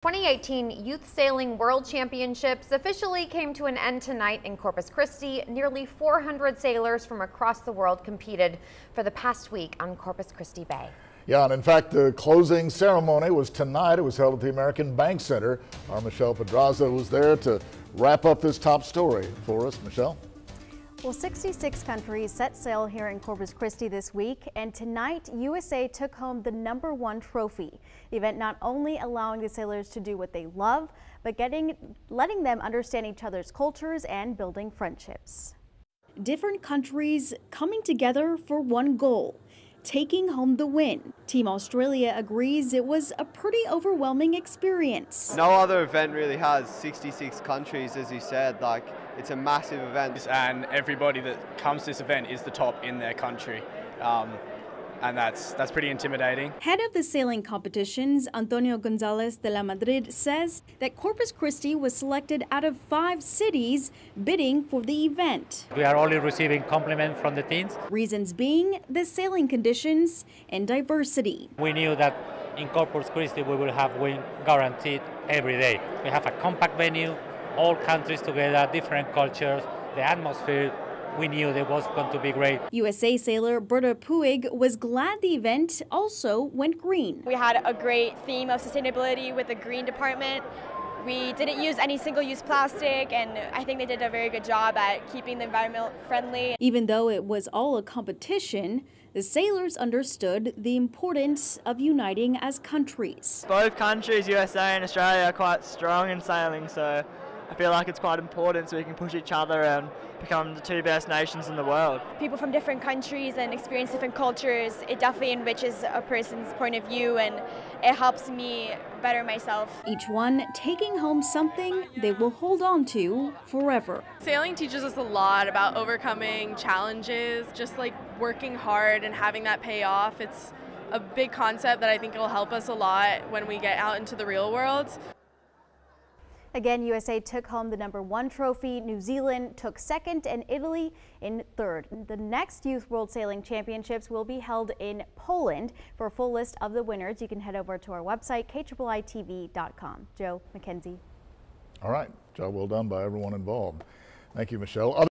2018 Youth Sailing World Championships officially came to an end tonight in Corpus Christi. Nearly 400 sailors from across the world competed for the past week on Corpus Christi Bay. Yeah, and in fact, the closing ceremony was tonight. It was held at the American Bank Center. Our Michelle Pedraza was there to wrap up this top story for us. Michelle? Well, 66 countries set sail here in Corpus Christi this week, and tonight USA took home the #1 trophy. The event not only allowing the sailors to do what they love, but letting them understand each other's cultures and building friendships. Different countries coming together for one goal: taking home the win. Team Australia agrees it was a pretty overwhelming experience. No other event really has 66 countries, as you said. It's a massive event. And everybody that comes to this event is the top in their country. And that's pretty intimidating. Head of the sailing competitions, Antonio Gonzalez de la Madrid, says that Corpus Christi was selected out of 5 cities bidding for the event. We are only receiving compliments from the teams. Reasons being the sailing conditions and diversity. We knew that in Corpus Christi we will have win guaranteed every day. We have a compact venue, all countries together, different cultures, the atmosphere. We knew that was going to be great. USA sailor Berta Puig was glad the event also went green. We had a great theme of sustainability with the green department. We didn't use any single-use plastic, and I think they did a very good job at keeping the environment friendly. Even though it was all a competition, the sailors understood the importance of uniting as countries. Both countries, USA and Australia, are quite strong in sailing, so I feel like it's quite important so we can push each other and become the 2 best nations in the world. People from different countries and experience different cultures, it definitely enriches a person's point of view, and it helps me better myself. Each one taking home something they will hold on to forever. Sailing teaches us a lot about overcoming challenges, just like working hard and having that pay off. It's a big concept that I think will help us a lot when we get out into the real world. Again, USA took home the #1 trophy, New Zealand took 2nd, and Italy in 3rd. The next Youth World Sailing Championships will be held in Poland. For a full list of the winners, you can head over to our website, KIIITV.com. Joe, Mackenzie. All right, job well done by everyone involved. Thank you, Michelle.